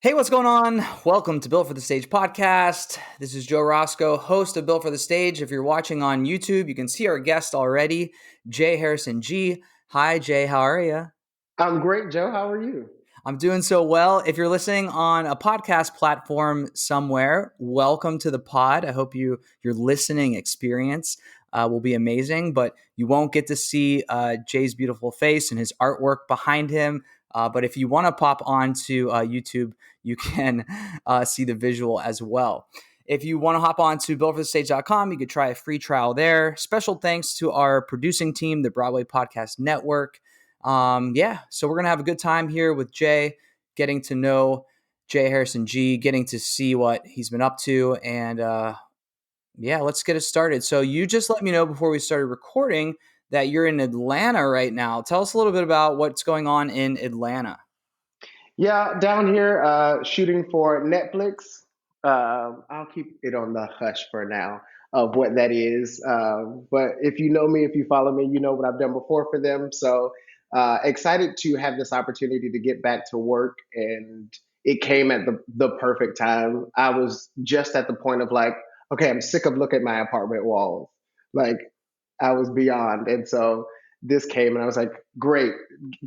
Hey, what's going on? Welcome to Built for the Stage podcast. This is Joe Roscoe, host of Built for the Stage. If you're watching on YouTube, you can see our guest already, Jay Harrison Ghee. Hi, Jay. How are you? I'm great, Joe. How are you? I'm doing so well. If you're listening on a podcast platform somewhere, welcome to the pod. I hope your listening experience will be amazing, but you won't get to see Jay's beautiful face and his artwork behind him. But if you want to pop onto YouTube, you can see the visual as well. If you want to hop on to builtforthestage.com, you could try a free trial there. Special thanks to our producing team, the Broadway Podcast Network. So we're going to have a good time here with Jay, getting to know Jay Harrison Ghee, getting to see what he's been up to. And let's get it started. So you just let me know before we started recording that you're in Atlanta right now. Tell us a little bit about what's going on in Atlanta. Yeah, down here shooting for Netflix. I'll keep it on the hush for now of what that is. But if you know me, if you follow me, you know what I've done before for them. So excited to have this opportunity to get back to work. And it came at the perfect time. I was just at the point of like, okay, I'm sick of looking at my apartment walls. Like I was beyond. And so this came and I was like, great,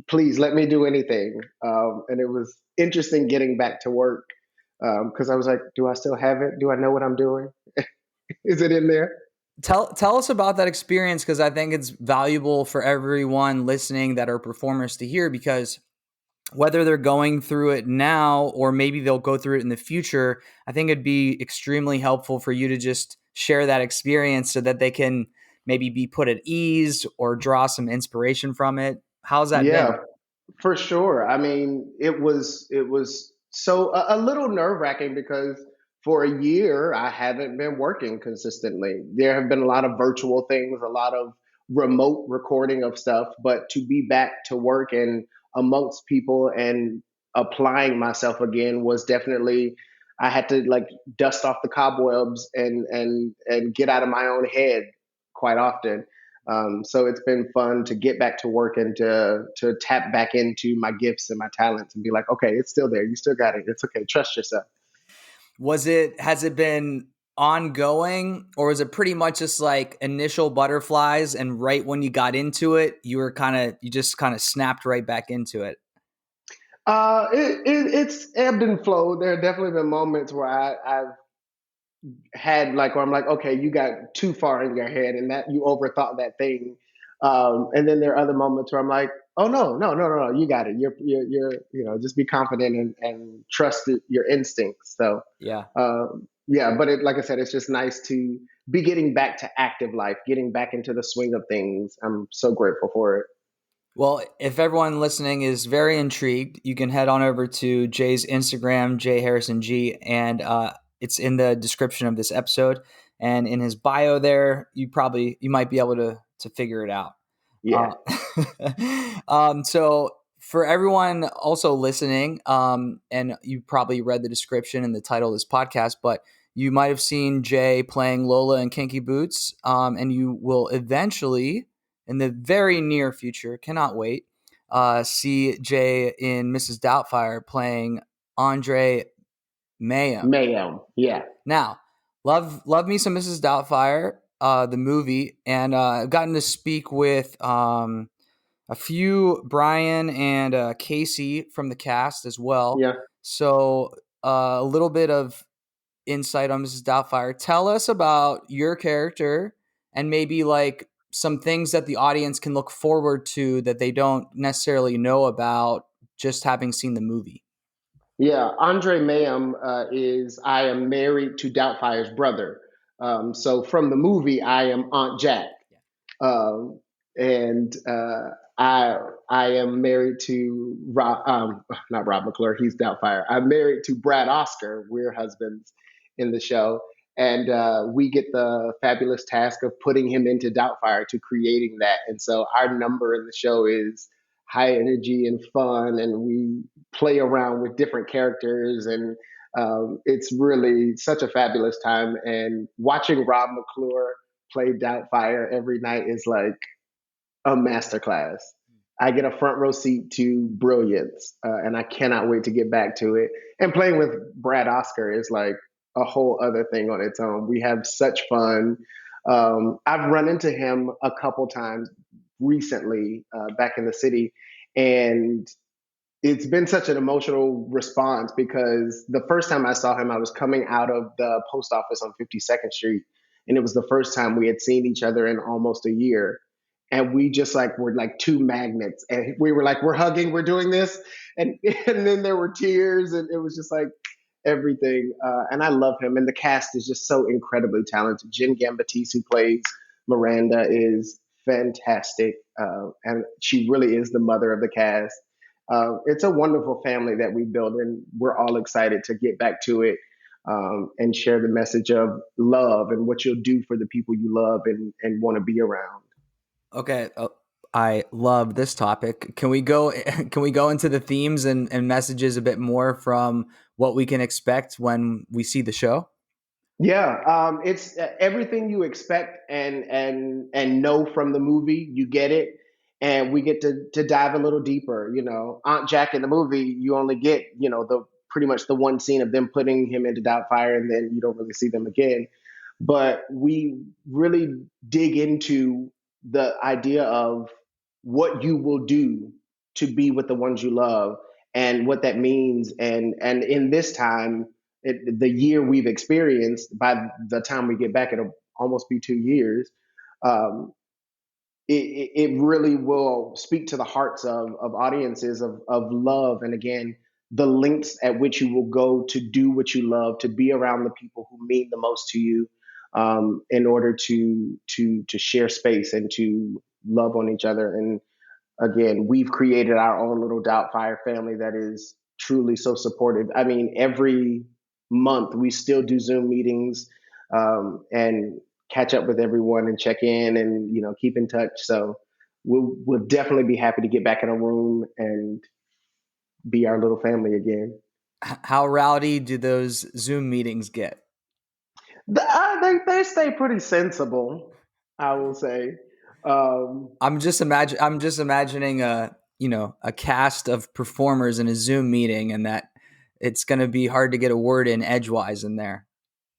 please let me do anything. And it was interesting getting back to work because I was like, do I still have it? Do I know what I'm doing? Is it in there? Tell us about that experience, because I think it's valuable for everyone listening that are performers to hear, because whether they're going through it now or maybe they'll go through it in the future, I think it'd be extremely helpful for you to just share that experience so that they can maybe be put at ease or draw some inspiration from it. How's that been? Yeah, for sure. I mean, it was so a little nerve wracking because for a year I haven't been working consistently. There have been a lot of virtual things, a lot of remote recording of stuff, but to be back to work and amongst people and applying myself again was definitely I had to like dust off the cobwebs and get out of my own head quite often. So it's been fun to get back to work and to tap back into my gifts and my talents and be like, okay, it's still there. You still got it. It's okay. Trust yourself. Has it been ongoing, or is it pretty much just like initial butterflies and right when you got into it, you just kind of snapped right back into it? It's ebbed and flowed. There have definitely been moments where I've had like where I'm like, okay, you got too far in your head and that you overthought that thing. And then there are other moments where I'm like, oh no, you got it. Just be confident and trust your instincts. So Yeah. but like I said, it's just nice to be getting back to active life, getting back into the swing of things. I'm so grateful for it. Well, if everyone listening is very intrigued, you can head on over to Jay's Instagram, Jay Harrison Ghee, and it's in the description of this episode. And in his bio there, you might be able to figure it out. Yeah. So for everyone also listening, and you probably read the description and the title of this podcast, but you might have seen Jay playing Lola in Kinky Boots, and you will eventually, in the very near future, cannot wait, see Jay in Mrs. Doubtfire playing Andre Mayem. Mayem. Yeah. Now, love me some Mrs. Doubtfire, the movie, and I've gotten to speak with a few, Brian and Casey from the cast as well. Yeah. So a little bit of insight on Mrs. Doubtfire. Tell us about your character and maybe like some things that the audience can look forward to that they don't necessarily know about just having seen the movie. Yeah, Andre Mayem is I am married to Doubtfire's brother. So from the movie, I am Aunt Jack, and I am married to not Rob McClure. He's Doubtfire. I'm married to Brad Oscar. We're husbands in the show, and we get the fabulous task of putting him into Doubtfire to creating that. And so our number in the show is high energy and fun, and we play around with different characters, and it's really such a fabulous time. And watching Rob McClure play Doubtfire every night is like a masterclass. I get a front row seat to brilliance, and I cannot wait to get back to it. And playing with Brad Oscar is like a whole other thing on its own. We have such fun. I've run into him a couple times recently back in the city, and it's been such an emotional response because the first time I saw him, I was coming out of the post office on 52nd Street, and it was the first time we had seen each other in almost a year. And we just like were like two magnets, and we were like, we're hugging, we're doing this, and and then there were tears, and it was just like everything. And I love him, and the cast is just so incredibly talented. Jen Gambatese, who plays Miranda, is fantastic, and she really is the mother of the cast. It's a wonderful family that we build, and we're all excited to get back to it and share the message of love and what you'll do for the people you love and want to be around. Okay. I love this topic. Can we go can we go into the themes and messages a bit more from what we can expect when we see the show? Yeah, it's everything you expect and know from the movie. You get it, and we get to dive a little deeper. You know, Aunt Jack in the movie, you only get the pretty much the one scene of them putting him into Doubtfire, and then you don't really see them again. But we really dig into the idea of what you will do to be with the ones you love and what that means. And in this time, the year we've experienced, by the time we get back, it'll almost be 2 years. Um, it really will speak to the hearts of audiences of love. And again, the lengths at which you will go to do what you love, to be around the people who mean the most to you, in order to share space and to love on each other. And again, we've created our own little Doubtfire family that is truly so supportive. I mean, every month we still do Zoom meetings, and catch up with everyone and check in and keep in touch. So we'll definitely be happy to get back in a room and be our little family again. How rowdy do those Zoom meetings get? They stay pretty sensible, I will say. I'm just imagining a cast of performers in a Zoom meeting, and that it's going to be hard to get a word in edgewise in there.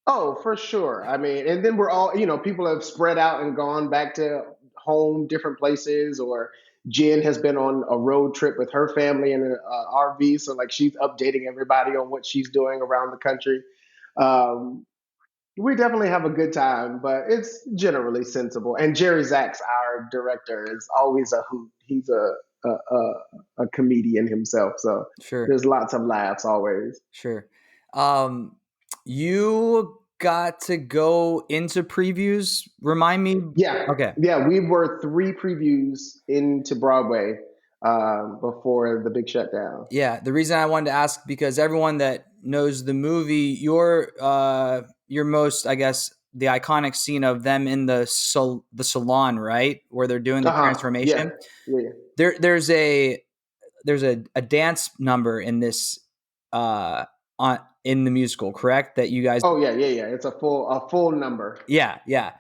Oh, for sure. I mean, and then we're all, people have spread out and gone back to home, different places, or Jen has been on a road trip with her family in an RV. So, like, she's updating everybody on what she's doing around the country. Um, we definitely have a good time, but it's generally sensible. And Jerry Zaks, our director, is always a hoot. He's a comedian himself. So Sure. there's lots of laughs always. Sure. You got to go into previews. Remind me. Yeah, Okay. yeah, we were 3 previews into Broadway before the big shutdown. Yeah. The reason I wanted to ask, because everyone that knows the movie, your most, I guess, the iconic scene of them in the salon, right, where they're doing the Yeah, transformation. yeah. There's a dance number in this on in the musical, correct? That you guys. Oh yeah, yeah, yeah. It's a full number. Yeah.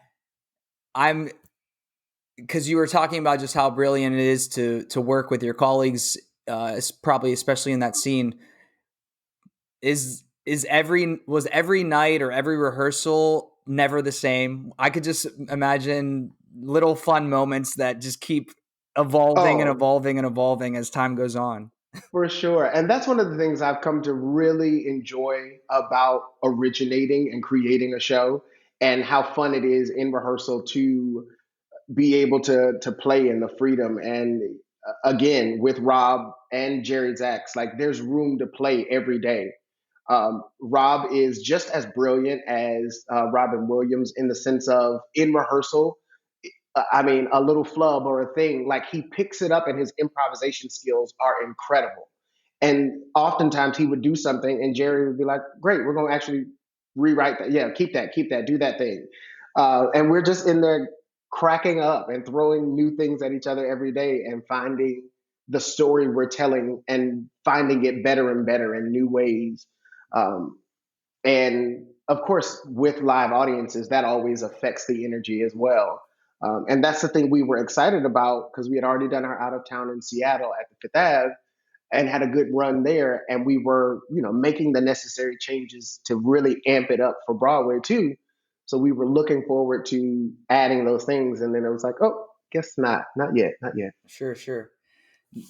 I'm because you were talking about just how brilliant it is to work with your colleagues, probably especially in that scene. Was every night or every rehearsal never the same? I could just imagine little fun moments that just keep evolving and Oh, evolving and evolving as time goes on. for sure. And that's one of the things I've come to really enjoy about originating and creating a show, and how fun it is in rehearsal to be able to play in the freedom. And again, with Rob and Jerry Zaks, like, there's room to play every day. Rob is just as brilliant as Robin Williams, in the sense of, in rehearsal, I mean, a little flub or a thing, like, he picks it up, and his improvisation skills are incredible. And oftentimes he would do something, and Jerry would be like, "Great, we're going to actually rewrite that. Yeah, keep that, do that thing." And we're just in there cracking up and throwing new things at each other every day, and finding the story we're telling and finding it better and better in new ways. Um, and of course, with live audiences, that always affects the energy as well. And that's the thing we were excited about because we had already done our out of town in Seattle at the Fifth Ave and had a good run there. And we were, making the necessary changes to really amp it up for Broadway too. So we were looking forward to adding those things. And then it was like, oh, guess not yet, not yet. Sure, sure.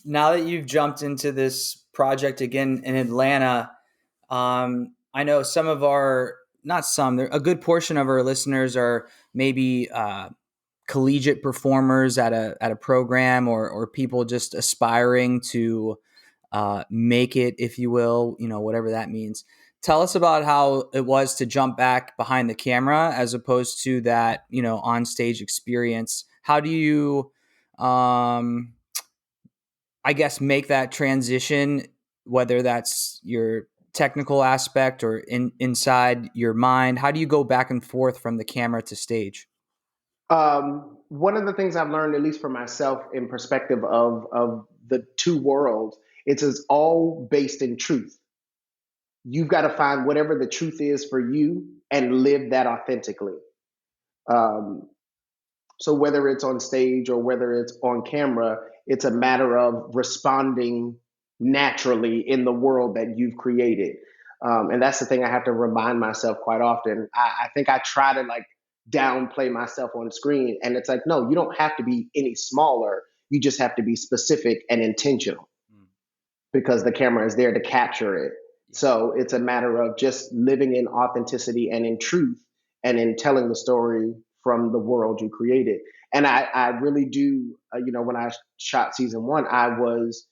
Now that you've jumped into this project again in Atlanta, I know some of our, not some, a good portion of our listeners are maybe collegiate performers at a program, or people just aspiring to make it, if you will, whatever that means. Tell us about how it was to jump back behind the camera as opposed to that, on stage experience. How do you, I guess, make that transition, whether that's your technical aspect or inside your mind? How do you go back and forth from the camera to stage? One of the things I've learned, at least for myself, in perspective of the two worlds, it's all based in truth. You've got to find whatever the truth is for you and live that authentically. Um, so whether it's on stage or whether it's on camera, it's a matter of responding naturally in the world that you've created. And that's the thing I have to remind myself quite often. I think I try to like downplay myself on screen, and it's like, no, you don't have to be any smaller. You just have to be specific and intentional because the camera is there to capture it. So it's a matter of just living in authenticity and in truth and in telling the story from the world you created. And I really do, when I shot season one, I was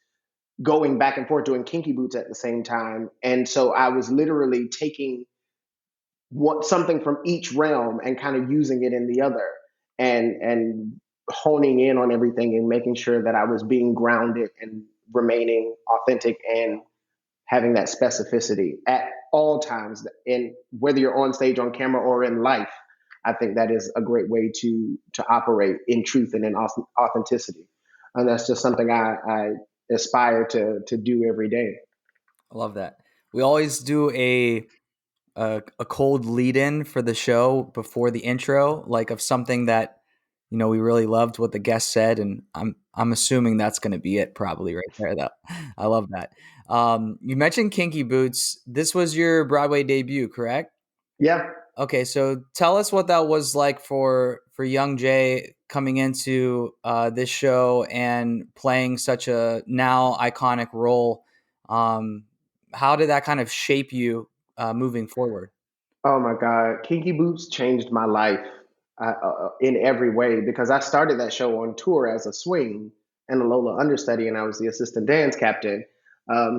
going back and forth doing Kinky Boots at the same time. And so I was literally taking something from each realm and kind of using it in the other, and honing in on everything and making sure that I was being grounded and remaining authentic and having that specificity at all times. And whether you're on stage, on camera, or in life, I think that is a great way to operate in truth and in authenticity. And that's just something I aspire to do every day. I love that. We always do a cold lead in for the show before the intro, like of something that we really loved what the guest said, and I'm assuming that's going to be it, probably right there. Though, I love that. You mentioned Kinky Boots. This was your Broadway debut, correct? Yeah. Okay, so tell us what that was like for young Jay coming into this show and playing such a now iconic role. How did that kind of shape you moving forward? Oh my God, Kinky Boots changed my life in every way because I started that show on tour as a swing and a Lola understudy, and I was the assistant dance captain.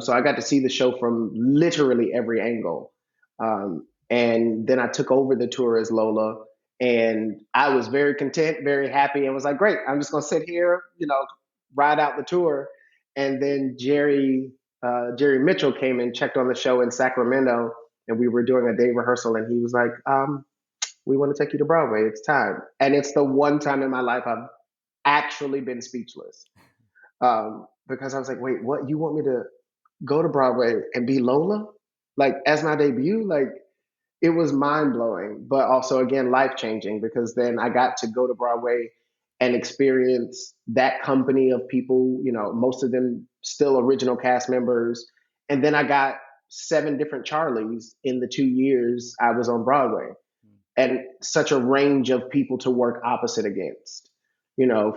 So I got to see the show from literally every angle. And then I took over the tour as Lola, and I was very content, very happy, and was like, great, I'm just going to sit here, ride out the tour. And then Jerry Mitchell came and checked on the show in Sacramento, and we were doing a day rehearsal, and he was like, we want to take you to Broadway. It's time. And it's the one time in my life I've actually been speechless, because I was like, wait, what? You want me to go to Broadway and be Lola? Like, as my debut? Like, it was mind blowing, but also, again, life changing because then I got to go to Broadway and experience that company of people, most of them still original cast members. And then I got 7 different Charlies in the 2 years I was on Broadway, and such a range of people to work opposite against,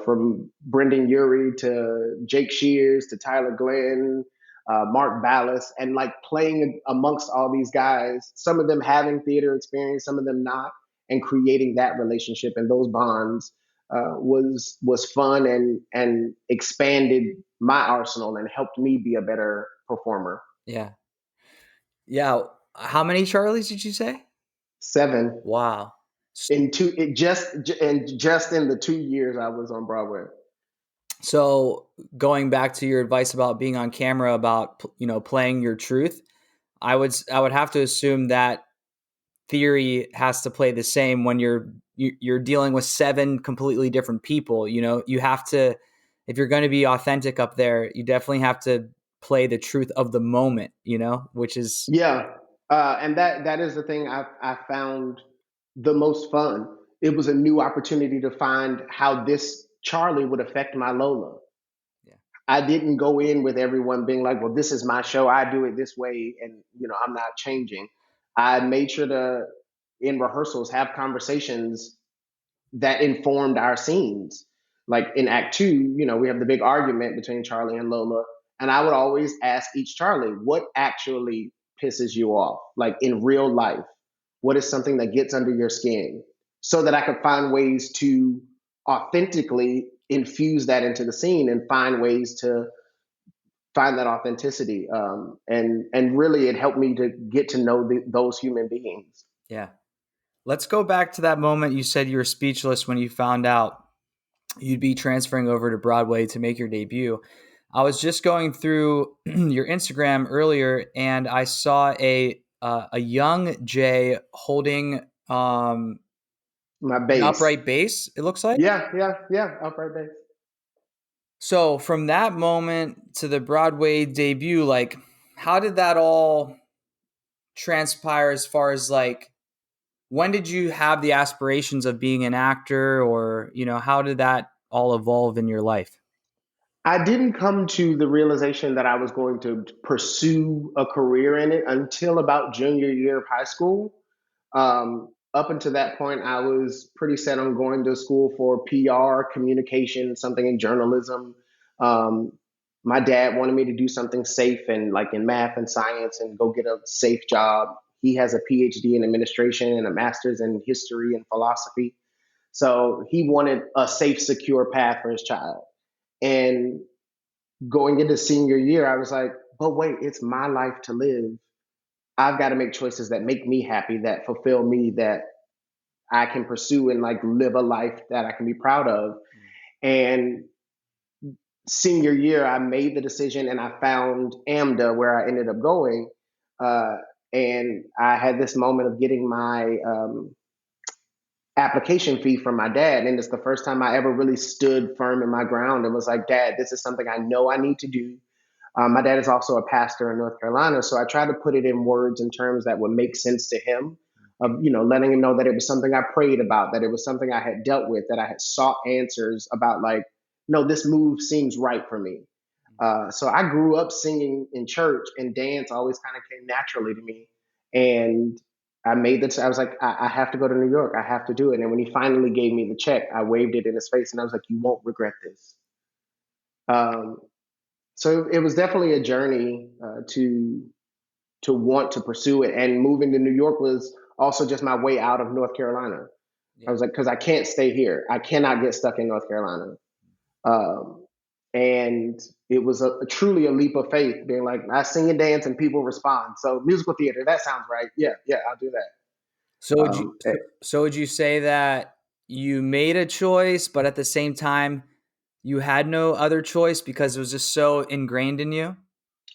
from Brendan Urie to Jake Shears to Tyler Glenn, Mark Ballas, and like playing amongst all these guys, some of them having theater experience, some of them not, and creating that relationship and those bonds was fun and expanded my arsenal and helped me be a better performer. Yeah. Yeah. How many Charlies did you say? 7. Wow. In two, it just in the 2 years I was on Broadway. So going back to your advice about being on camera, about playing your truth, I would have to assume that theory has to play the same when you're dealing with 7 completely different people. You have to, if you're going to be authentic up there, you definitely have to play the truth of the moment. Which is And that is the thing I found the most fun it was a new opportunity to find how this Charlie would affect my Lola. Yeah. I didn't go in with everyone being like, well, this is my show. I do it this way. And, I'm not changing. I made sure to, in rehearsals, have conversations that informed our scenes. Like in Act Two, we have the big argument between Charlie and Lola. And I would always ask each Charlie, what actually pisses you off? Like in real life, what is something that gets under your skin? So that I could find ways to authentically infuse that into the scene and find ways to find that authenticity. And really, it helped me to get to know those human beings. Yeah. Let's go back to that moment you said you were speechless when you found out you'd be transferring over to Broadway to make your debut. I was just going through your Instagram earlier, and I saw a young Jay holding My an bass. upright bass. It looks like. Yeah. Upright bass. So from that moment to the Broadway debut, like, how did that all transpire? As far as like, when did you have the aspirations of being an actor, or how did that all evolve in your life? I didn't come to the realization that I was going to pursue a career in it until about junior year of high school. Up until that point, I was pretty set on going to school for PR, communication, something in journalism. Um, my dad wanted me to do something safe and like in math and science and go get a safe job. He has a PhD in administration and a master's in history and philosophy. So he wanted a safe, secure path for his child. And going into senior year, I was like, but wait, it's my life to live. I've got to make choices that make me happy, that fulfill me, that I can pursue and like live a life that I can be proud of. And senior year, I made the decision and I found AMDA where I ended up going. Uh, and I had this moment of getting my application fee from my dad. And it's the first time I ever really stood firm in my ground and was like, Dad, this is something I know I need to do. My dad is also a pastor in North Carolina, so I tried to put it in words and terms that would make sense to him. Of letting him know that it was something I prayed about, that it was something I had dealt with, that I had sought answers about. Like, no, this move seems right for me. So I grew up singing in church, and dance always kind of came naturally to me. And I made this. I was like, I have to go to New York. I have to do it. And when he finally gave me the check, I waved it in his face, and I was like, you won't regret this. Um, so it was definitely a journey to want to pursue it. And moving to New York was also just my way out of North Carolina. I Yeah. was like, because I can't stay here. I cannot get stuck in North Carolina. Um, and it was truly a leap of faith, being like, I sing and dance and people respond. So musical theater, that sounds right. Yeah, I'll do that. So would you so would you say that you made a choice, but at the same time you had no other choice because it was just so ingrained in you?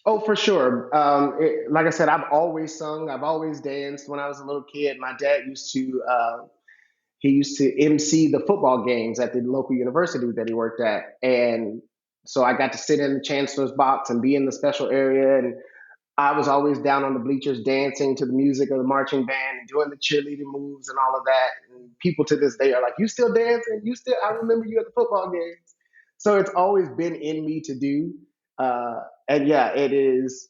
Oh, for sure. Like I said, I've always sung. I've always danced. When I was a little kid, my dad used to MC the football games at the local university that he worked at, and so I got to sit in the chancellor's box and be in the special area. And I was always down on the bleachers dancing to the music of the marching band and doing the cheerleading moves and all of that. And people to this day are like, "You still dancing? You still? I remember you at the football games." So it's always been in me to do. And yeah, it is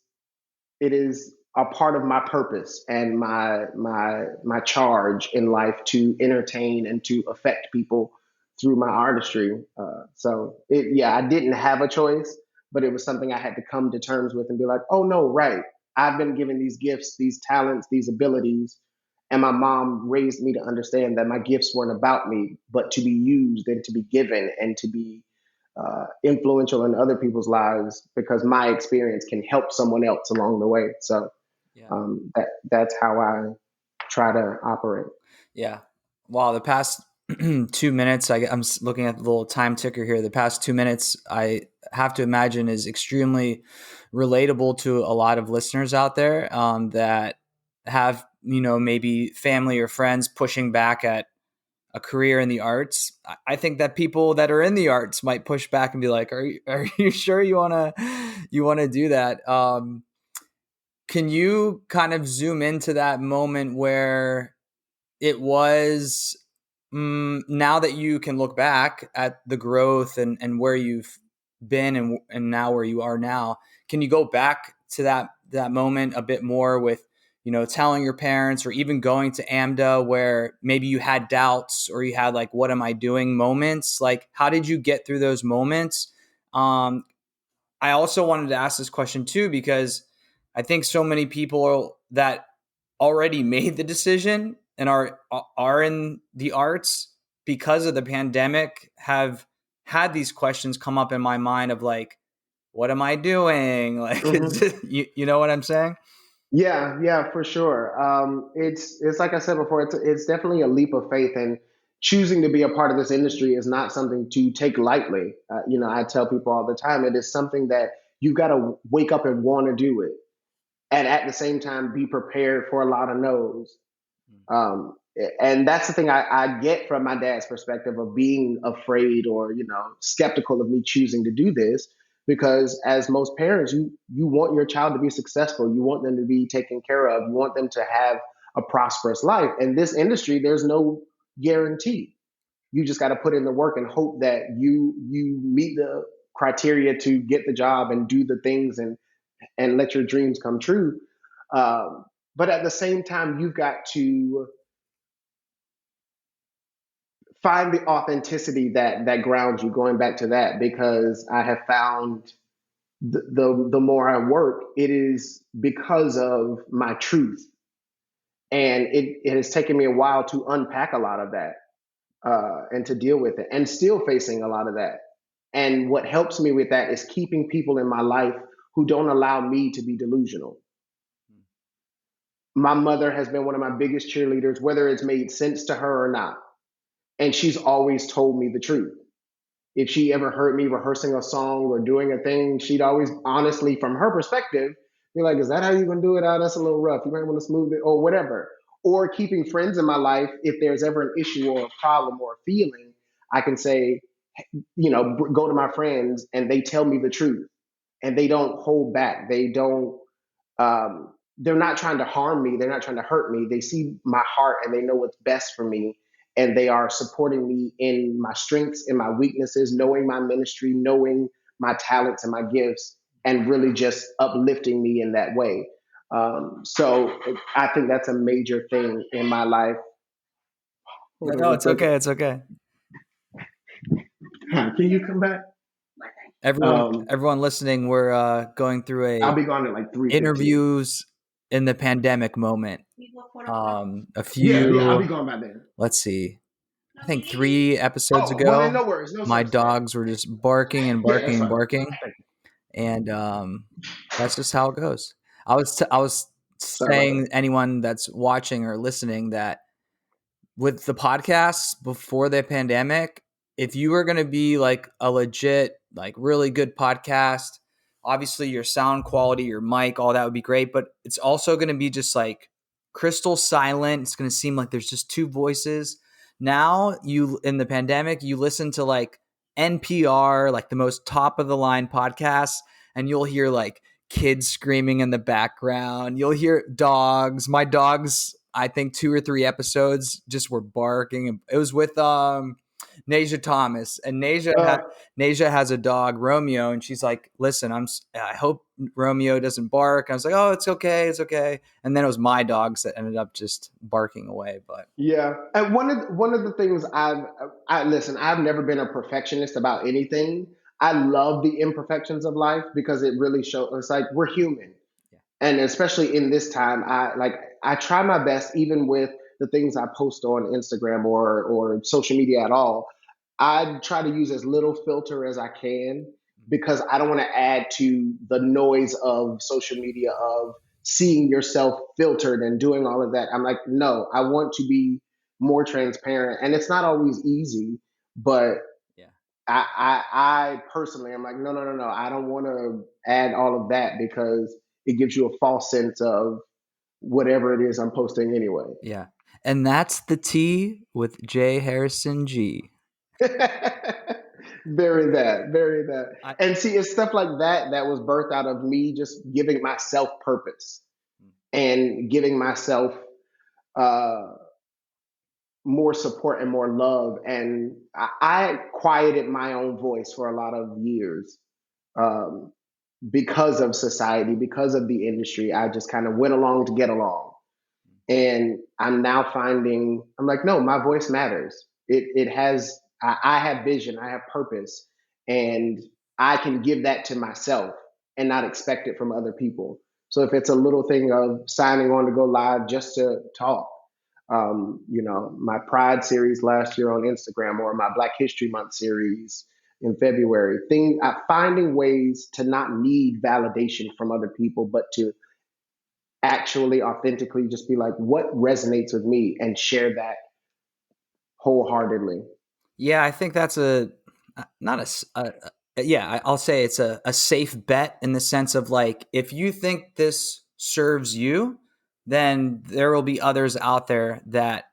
a part of my purpose and my charge in life to entertain and to affect people through my artistry. I didn't have a choice, but it was something I had to come to terms with and be like, oh no, right. I've been given these gifts, these talents, these abilities, and my mom raised me to understand that my gifts weren't about me, but to be used and to be given and to be influential in other people's lives because my experience can help someone else along the way. So Yeah. that's how I try to operate. Yeah. Wow. The past 2 minutes, I'm looking at the little time ticker here. The past 2 minutes, I have to imagine, is extremely relatable to a lot of listeners out there that have, maybe family or friends pushing back at a career in the arts. I think that people that are in the arts might push back and be like, are you sure you want to do that? Can you kind of zoom into that moment where it was now that you can look back at the growth and where you've been and now where you are now, can you go back to that moment a bit more with, telling your parents or even going to AMDA where maybe you had doubts or you had like, what am I doing moments? Like, how did you get through those moments? I also wanted to ask this question too, because I think so many people that already made the decision and are in the arts because of the pandemic have had these questions come up in my mind of like, what am I doing? Like, Hmm. you know what I'm saying? Yeah, yeah, for sure. It's like I said before, it's definitely a leap of faith, and choosing to be a part of this industry is not something to take lightly. I tell people all the time, it is something that you've got to wake up and want to do it, and at the same time be prepared for a lot of no's. Um, and that's the thing I get from my dad's perspective of being afraid or skeptical of me choosing to do this, because as most parents, you want your child to be successful, you want them to be taken care of, you want them to have a prosperous life. In this industry, there's no guarantee. You just got to put in the work and hope that you meet the criteria to get the job and do the things and let your dreams come true. Um, but at the same time, you've got to find the authenticity that grounds you. Going back to that, because I have found the more I work, it is because of my truth, and it has taken me a while to unpack a lot of that and to deal with it, and still facing a lot of that. And what helps me with that is keeping people in my life who don't allow me to be delusional. My mother has been one of my biggest cheerleaders, whether it's made sense to her or not. And she's always told me the truth. If she ever heard me rehearsing a song or doing a thing, she'd always, honestly, from her perspective, be like, "Is that how you're gonna do it? Oh, that's a little rough. You might want to smooth it," or whatever. Or keeping friends in my life, if there's ever an issue or a problem or a feeling, I can say, go to my friends and they tell me the truth, and they don't hold back. They don't. They're not trying to harm me. They're not trying to hurt me. They see my heart and they know what's best for me, and they are supporting me in my strengths and my weaknesses, knowing my ministry, knowing my talents and my gifts, and really just uplifting me in that way. So I think that's a major thing in my life. Hold on No, one it's second. okay. It's okay. Huh, can you come back? Everyone listening, we're going through I'll a be gone at like 3:15. interviews in the pandemic moment. A Yeah, I'll few, be gone by then. let's see, I think 3 episodes Oh, well, then ago, no worries, no my sweat, sir. dogs were just barking and Yeah, that's barking and fine. barking, Thank you. and that's just how it goes. I was Sorry about saying anyone that's watching or listening that with the podcasts before the pandemic, if you were going to be like a legit, like really good podcast, obviously your sound quality, your mic, all that would be great, but it's also going to be just like crystal silent. It's going to seem like there's just two voices. Now, you in the pandemic, you listen to like NPR, like the most top of the line podcasts, and you'll hear like kids screaming in the background. You'll hear dogs. My dogs, I think 2 or 3 episodes just were barking. It was with Nasia Thomas, and that. Nasia has a dog, Romeo, and she's like, "Listen, I hope Romeo doesn't bark." I was like, "Oh, it's okay, it's okay." And then it was my dogs that ended up just barking away. But Yeah, and one of the things I listen. I've never been a perfectionist about anything. I love the imperfections of life because it really shows. It's like we're human, yeah, and especially in this time, I try my best, even with the things I post on Instagram or social media at all. I try to use as little filter as I can, because I don't want to add to the noise of social media, of seeing yourself filtered and doing all of that. I'm like, no, I want to be more transparent, and it's not always easy, but yeah, I personally, I'm like, no, no, no, no. I don't want to add all of that, because it gives you a false sense of whatever it is I'm posting anyway. yeah. And that's the tea with J. Harrison G. Bury that. I, And see, it's stuff like that that was birthed out of me just giving myself purpose and giving myself uh, more support and more love. And I quieted my own voice for a lot of years, um, because of society, because of the industry. I just kind of went along to get along. And I'm now finding, I'm like, no, my voice matters. It has, I have vision, I have purpose, and I can give that to myself and not expect it from other people. So if it's a little thing of signing on to go live just to talk, my Pride series last year on Instagram, or my Black History Month series in February, finding ways to not need validation from other people, but to actually authentically just be like, what resonates with me, and share that wholeheartedly. Yeah, I think that's not yeah, I'll say it's a safe bet in the sense of like, if you think this serves you, then there will be others out there that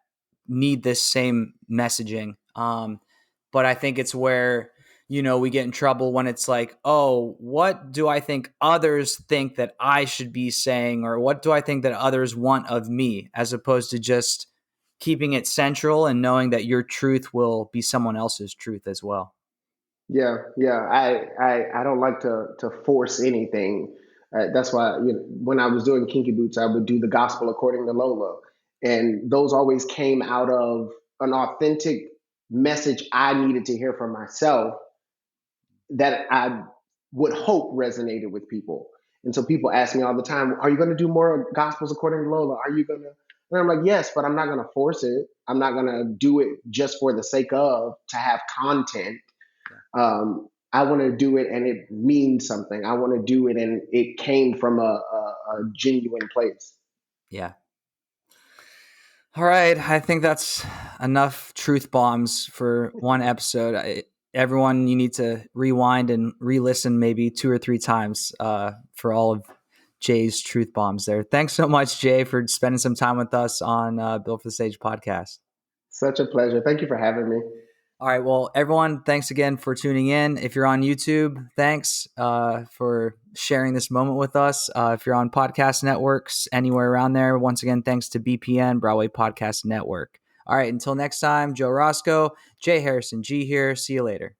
need this same messaging. But I think it's where, we get in trouble when it's like, oh, what do I think others think that I should be saying? Or what do I think that others want of me? As opposed to just keeping it central and knowing that your truth will be someone else's truth as well. Yeah, yeah. I don't like to force anything. That's why, when I was doing Kinky Boots, I would do the gospel according to Lola, and those always came out of an authentic message I needed to hear from myself, that I would hope resonated with people. And so people ask me all the time, are you going to do more gospels according to Lola? Are you going to? And I'm like, yes, but I'm not going to force it. I'm not going to do it just for the sake of to have content. I want to do it and it means something. I want to do it and it came from a genuine place. Yeah. All right. I think that's enough truth bombs for one episode. Everyone, you need to rewind and re-listen maybe 2 or 3 times for all of Jay's truth bombs there. Thanks so much, Jay, for spending some time with us on Built for the Stage podcast. Such a pleasure. Thank you for having me. All right. Well, everyone, thanks again for tuning in. If you're on YouTube, thanks for sharing this moment with us. If you're on podcast networks, anywhere around there, once again, thanks to BPN, Broadway Podcast Network. All right. Until next time, Joe Roscoe, Jay Harrison, Ghee here. See you later.